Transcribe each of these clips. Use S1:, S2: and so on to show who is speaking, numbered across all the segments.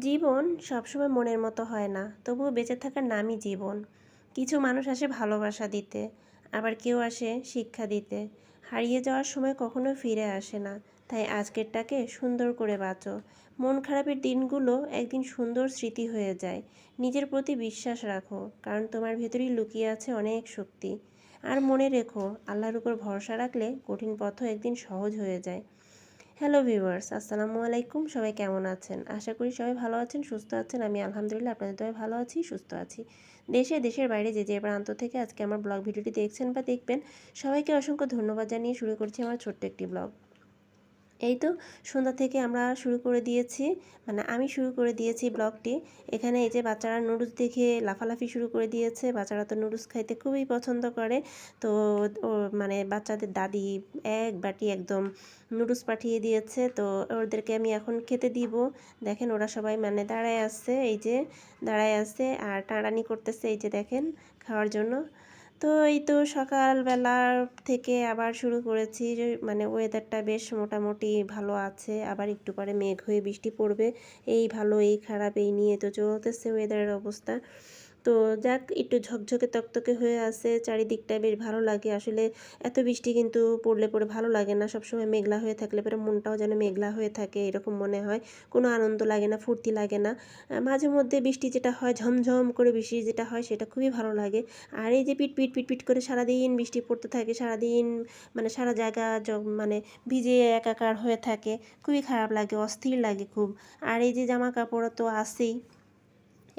S1: জীবন সবসময় মনের মতো হয় না, তবুও বেঁচে থাকার নামই জীবন। কিছু মানুষ আসে ভালোবাসা দিতে, আবার কেউ আসে শিক্ষা দিতে। হারিয়ে যাওয়ার সময় কখনো ফিরে আসে না। তাই আজকেরটাকে সুন্দর করে বাঁচো। মন খারাপের দিনগুলো একদিন সুন্দর স্মৃতি হয়ে যায়। নিজের প্রতি বিশ্বাস রাখো, কারণ তোমার ভেতরেই লুকিয়ে আছে অনেক শক্তি। আর মনে রেখো, আল্লাহর উপর ভরসা রাখলে কঠিন পথও একদিন সহজ হয়ে যায়। হ্যালো ভিউয়ার্স, আসসালামু আলাইকুম। সবাই কেমন আছেন? আশা করি সবাই ভালো আছেন, সুস্থ আছেন। আমি আলহামদুলিল্লাহ আপনাদের দয়ায় ভালো আছি, সুস্থ আছি। দেশের বাইরে যে প্রান্ত থেকে আজকে আমার ব্লগ ভিডিওটি দেখছেন বা দেখবেন, সবাইকে অসংখ্য ধন্যবাদ জানিয়ে শুরু করছি আমার ছোট্ট একটি ব্লগ। এই তো সন্ধ্যা থেকে আমরা শুরু করে দিয়েছি, আমি শুরু করে দিয়েছি ব্লগটি। এখানে এই যে বাচ্চারা নুডলস দেখে লাফালাফি শুরু করে দিয়েছে। বাচ্চারা তো নুডলস খাইতে খুবই পছন্দ করে। তো ও বাচ্চাদের দাদি এক বাটি একদম নুডলস পাঠিয়ে দিয়েছে। তো ওদেরকে আমি এখন খেতে দিব। দেখেন ওরা সবাই দাঁড়ায় আছে, এই যে দাঁড়ায় আছে আর টানাটানি করতেছে, এই যে দেখেন খাওয়ার জন্য। তো এই তো সকালবেলা থেকে আবার শুরু করেছি যে ওয়েদারটা বেশ মোটামুটি ভালো আছে, আবার একটু পরে মেঘ হয়ে বৃষ্টি পড়বে। এই ভালো এই খারাপ এই নিয়ে তো চলতেছে ওয়েদারের অবস্থা। তো যাক, একটু ঝকঝকে তকতকে হয়ে আছে, চারিদিকটা বেশ ভালো লাগে আসলে। এত বৃষ্টি কিন্তু পড়লে ভালো লাগে না, সবসময় মেঘলা হয়ে থাকলে পরে মনটাও যেন মেঘলা হয়ে থাকে, এরকম মনে হয়। কোনো আনন্দ লাগে না, ফুর্তি লাগে না। মাঝে মধ্যে বৃষ্টি যেটা হয়, ঝমঝম করে বৃষ্টি যেটা হয়, সেটা খুবই ভালো লাগে। আর এই যে পিট করে সারাদিন বৃষ্টি পড়তে থাকে, সারাদিন সারা জায়গা ভিজে একাকার হয়ে থাকে, খুবই খারাপ লাগে, অস্থির লাগে খুব। আর এই যে জামা কাপড় তো আছেই,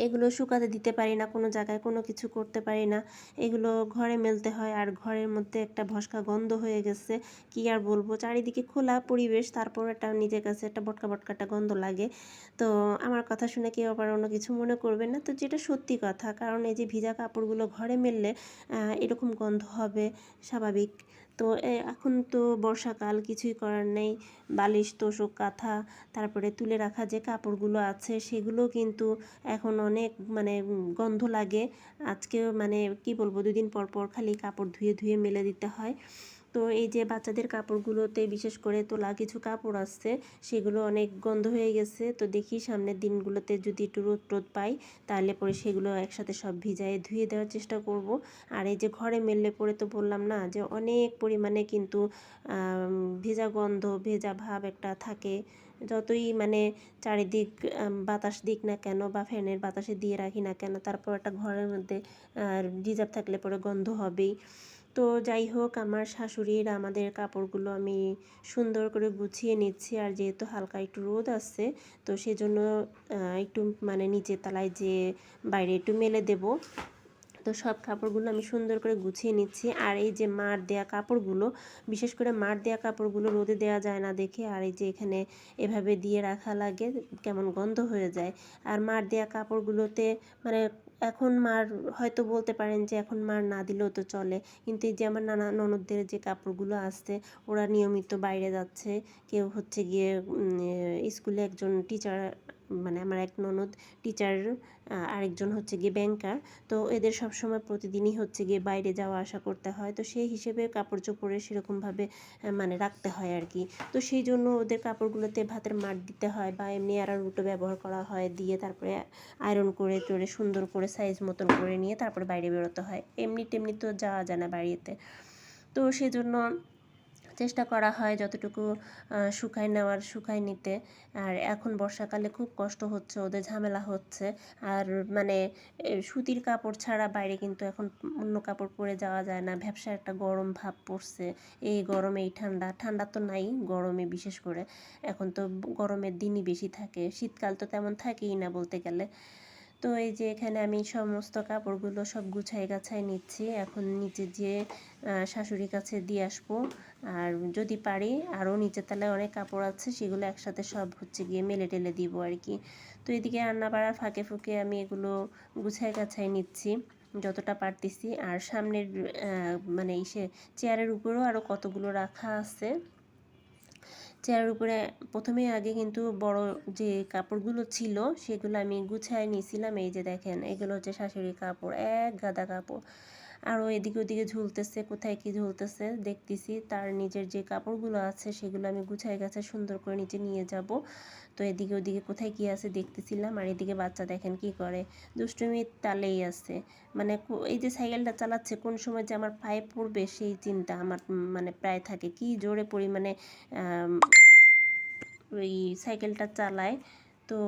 S1: এগুলো শুকাতে দিতে পারি না, কোনো জায়গায় কোনো কিছু করতে পারি না। এগুলো ঘরে মেলতে হয়, আর ঘরের মধ্যে একটা ভস্কা গন্ধ হয়ে গেছে, কি আর বলবো। চারিদিকে খোলা পরিবেশ, তারপর একটা নিজের কাছে একটা বটকা বটকা একটা গন্ধ লাগে। তো আমার কথা শুনে কেউ আবার অন্য কিছু মনে করবেন না, তো যেটা সত্যি কথা, কারণ এই যে ভিজা কাপড়গুলো ঘরে মেললে এরকম গন্ধ হবে, স্বাভাবিক। তো এখন তো বর্ষাকাল, কিছুই করার নেই। বালিশ তোশক কাঁথা, তারপরে তুলে রাখা যে কাপড়গুলো আছে সেগুলো কিন্তু এখন অনেক গন্ধ লাগে। আজকে কি বলবো, 2 দিন পর পর খালি কাপড় ধুয়ে ধুয়ে মেলে দিতে হয়। তো এই যে বাচ্চাদের কাপড়গুলোতে বিশেষ করে তোলা কিছু কাপড় আছে, সেগুলো অনেক গন্ধ হয়ে গেছে। তো দেখি সামনের দিনগুলোতে যদি একটু রোদ টোদ পাই, তাহলে পরে সেগুলো একসাথে সব ভিজায় ধুয়ে দেওয়ার চেষ্টা করব। আর এই যে ঘরে মেললে পরে তো বললাম না যে অনেক পরিমাণে কিন্তু ভেজা গন্ধ, ভেজা ভাব একটা থাকে। যতই চারিদিক বাতাস দিক না কেন বা ফ্যানের বাতাসে দিয়ে রাখি না কেন, তারপর একটা ঘরের মধ্যে রিজার্ভ থাকলে পরে গন্ধ হবেই। তো যাই হোক, আমার শাশুড়ির আমাদের কাপড়গুলো আমি সুন্দর করে গুছিয়ে নিচ্ছি। আর যেহেতু হালকা একটু রোদ আছে, তো সেজন্য একটু নিচের তলায় যে বাইরে একটু মেলে দেব। তো সব কাপড়গুলো আমি সুন্দর করে গুছিয়ে নিচ্ছি। আর এই যে মার দেয়া কাপড়গুলো, বিশেষ করে মার দেয়া কাপড়গুলো রোদে দেওয়া যায় না দেখে, আর এই যে এখানে এভাবে দিয়ে রাখা লাগে, কেমন গন্ধ হয়ে যায়। আর মার দেয়া কাপড়গুলোতে মানে এখন মার হয়তো বলতে পারেন যে এখন মার না দিলেও তো চলে, কিন্তু এই যে আমার নানা ননদদের যে কাপড়গুলো আসছে, ওরা নিয়মিত বাইরে যাচ্ছে। কেউ হচ্ছে গিয়ে স্কুলে একজন টিচার, আমার এক ননদ টিচার, আরেকজন হচ্ছে গিয়ে ব্যাংকার। তো এদের সবসময় প্রতিদিনই হচ্ছে গিয়ে বাইরে যাওয়া আসা করতে হয়, তো সেই হিসেবে কাপড় চোপড়ে সেরকমভাবে রাখতে হয় আর কি। তো সেই জন্য ওদের কাপড়গুলোতে ভাতের মার দিতে হয়, বা এমনি আরারুটো ব্যবহার করা হয়, দিয়ে তারপরে আয়রন করে টোরে সুন্দর করে সাইজ মতন করে নিয়ে তারপরে বাইরে বেরোতে হয়। এমনি টেমনি তো যাওয়া যায় না বাড়িতে। তো সেজন্য চেষ্টা করা হয় যতটুকু শুকায় নিতে। আর এখন বর্ষাকালে খুব কষ্ট হচ্ছে, ওদের ঝামেলা হচ্ছে। আর সুতির কাপড় ছাড়া বাইরে কিন্তু এখন অন্য কাপড় পরে যাওয়া যায় না, ভ্যাপসা একটা গরম ভাব পড়ছে। এই গরমে এই ঠান্ডা, ঠান্ডা তো নাই, গরমে বিশেষ করে এখন তো গরমের দিনই বেশি থাকে, শীতকাল তো তেমন থাকেই না বলতে গেলে। তো এই যে এখানে আমি সমস্ত কাপড়গুলো সব গাছাই নিচ্ছি, এখন নিচে যেয়ে শাশুড়ির কাছে দিয়ে আসবো। আর যদি পারি আরও নিচের তলায় অনেক কাপড় আছে, সেগুলো একসাথে সব হচ্ছে গিয়ে মেলে টেলে দিব আর কি। তো এদিকে রান্না বাড়ার ফাঁকে ফুঁকে আমি এগুলো গাছাই নিচ্ছি যতটা পারতেছি। আর সামনের চেয়ারের উপরেও আরও কতগুলো রাখা আছে। চেয়ারের উপরে প্রথমে আগে কিন্তু বড় যে কাপড়গুলো ছিল সেগুলো আমি গুছায় নিয়েছিলাম। এই যে দেখেন, এগুলো হচ্ছে শাশুড়ির কাপড়, এক গাদা কাপড়। আরও এদিকে ওদিকে ঝুলতেছে, কোথায় কি ঝুলতেছে দেখতেছি। তার নিজের যে কাপড়গুলো আছে সেগুলো আমি গাছায় সুন্দর করে নিচে নিয়ে যাব। তো এদিকে ওদিকে কোথায় কী আছে দেখতেছিলাম, আর এদিকে বাচ্চা দেখেন কি করে, দুষ্টুমির তালেই আছে। মানে এই যে সাইকেলটা চালাচ্ছে কোন সময় যে আমার পায়ে পড়বে সেই চিন্তা আমার মানে প্রায় থাকে, কি জোরে পরিমাণে ওই সাইকেলটা চালায়। তো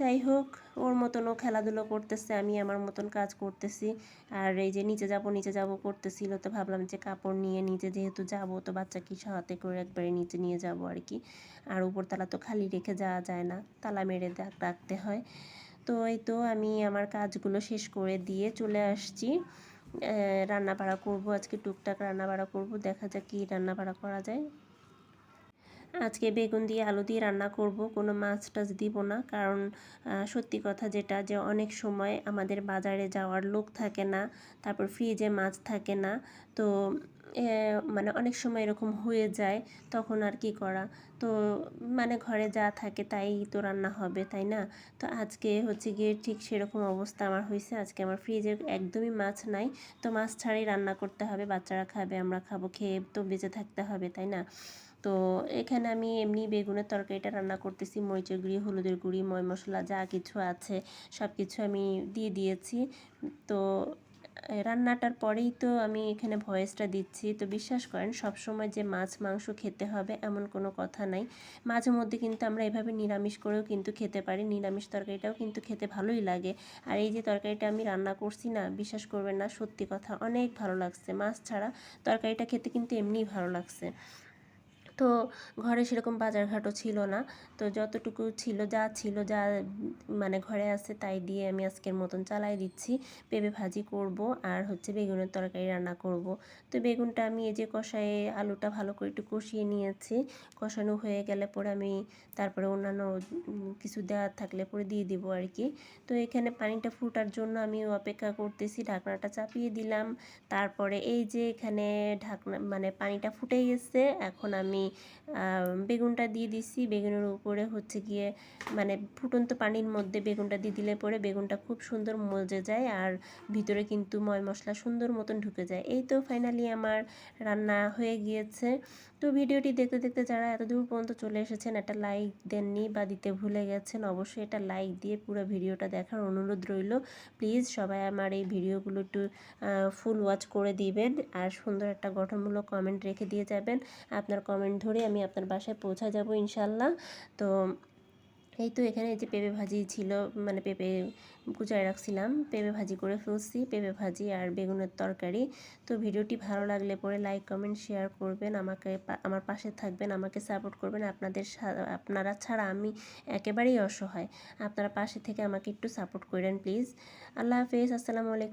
S1: যাই হোক, ওর মতন ও খেলাধুলো করতেছে, আমি আমার মতন কাজ করতেছি। আর এই যে নিচে যাব করতেছিল, তো ভাবলাম যে কাপড় নিয়ে নিচে যেহেতু যাব, তো বাচ্চাকে সাথে করে একবারে নিচে নিয়ে যাব আর কি। আর উপরতলা তো খালি রেখে যাওয়া যায় না, তালা মেরে রাখতে হয়। তো এই তো আমি আমার কাজগুলো শেষ করে দিয়ে চলে আসছি। রান্না বাড়া করবো আজকে, টুকটাক রান্না বাড়া করবো, দেখা যাক কী রান্না বাড়া করা যায়। আজকে বেগুন দিয়ে আলু দিয়ে রান্না করব, কোনো মাছ টাছ দিব না, কারণ সত্যি কথা যেটা, যে অনেক সময় আমাদের বাজারে যাওয়ার লোক থাকে না, তারপর ফ্রিজে মাছ থাকে না। তো মানে অনেক সময় এরকম হয়ে যায়, তখন আর কি করা। তো মানে ঘরে যা থাকে তাই তো রান্না হবে, তাই না? তো আজকে হচ্ছে গিয়ে ঠিক সেরকম অবস্থা আমার হয়েছে। আজকে আমার ফ্রিজে একদমই মাছ নাই, তো মাছ ছাড়াই রান্না করতে হবে, বাচ্চারা খাবে, আমরা খাবো, খেয়ে তো বেঁচে থাকতে হবে, তাই না? তো এখানে আমি এমনি বেগুনের তরকারিটা রান্না করতেছি, মরিচের গুঁড়ি, হলুদের গুঁড়ি, ময় মশলা যা কিছু আছে সব কিছু আমি দিয়ে দিয়েছি। তো রান্নাটার পরেই তো আমি এখানে ভয়েসটা দিচ্ছি। তো বিশ্বাস করেন, সব সময় যে মাছ মাংস খেতে হবে এমন কোনো কথা নাই। মাঝে মধ্যে কিন্তু আমরা এভাবে নিরামিষ করেও কিন্তু খেতে পারি, নিরামিষ তরকারিটাও কিন্তু খেতে ভালোই লাগে। আর এই যে তরকারিটা আমি রান্না করছি না, বিশ্বাস করবেন না, সত্যি কথা অনেক ভালো লাগছে। মাছ ছাড়া তরকারিটা খেতে কিন্তু এমনিই ভালো লাগছে। তো ঘরে সেরকম বাজারঘাটও ছিল না, তো যতটুকু ছিল, যা মানে ঘরে আছে তাই দিয়ে আমি আজকের মতন চালাই দিচ্ছি। পেঁপে ভাজি করব, আর হচ্ছে বেগুনের তরকারি রান্না করব। তো বেগুনটা আমি এই যে কষায়ে আলুটা ভালো করে একটু কষিয়ে নিয়েছি, কষানো হয়ে গেলে পরে আমি তারপরে অন্যান্য কিছু দেওয়ার থাকলে পরে দিয়ে দিব আর কি। তো এখানে পানিটা ফুটার জন্য আমি অপেক্ষা করতেছি, ঢাকনাটা চাপিয়ে দিলাম। তারপরে এই যে এখানে ঢাকনা মানে পানিটা ফুটে গেছে, এখন আমি বেগুনটা দিয়ে দিছি। বেগুনের উপরে হচ্ছে গিয়ে মানে ফুটন্ত পানির মধ্যে বেগুনটা দিয়ে দিলে পরে বেগুনটা খুব সুন্দর মজে যায়, আর ভিতরে কিন্তু ময় মশলা সুন্দর মতন ঢুকে যায়। এই তো ফাইনালি আমার রান্না হয়ে গিয়েছে। তো ভিডিওটি দেখতে দেখতে যারা এত দূর পর্যন্ত চলে এসেছেন, একটা লাইক দেননি বা দিতে ভুলে গেছেন, অবশ্যই এটা লাইক দিয়ে পুরো ভিডিওটা দেখার অনুরোধ রইল। প্লিজ সবাই আমার এই ভিডিওগুলো একটু ফুল ওয়াচ করে দিবেন, আর সুন্দর একটা গঠনমূলক কমেন্ট রেখে দিয়ে যাবেন। আপনার কমেন্ট ধরে আমি আপনার বাসায় পৌঁছা যাব ইনশাল্লাহ। তো এই তো এখানে যে পেঁপে ভাজি ছিল, মানে পেঁপে কুচায় রাখছিলাম, পেঁপে ভাজি করে ফেলছি, পেঁপে ভাজি আর বেগুনের তরকারি। তো ভিডিওটি ভালো লাগলে পরে লাইক কমেন্ট শেয়ার করবেন, আমাকে আমার পাশে থাকবেন, আমাকে সাপোর্ট করবেন। আপনারা ছাড়া আমি একেবারেই অসহায়, আপনারা পাশে থেকে আমাকে একটু সাপোর্ট করেন প্লিজ। আল্লাহ হাফেজ, আসসালামু আলাইকুম।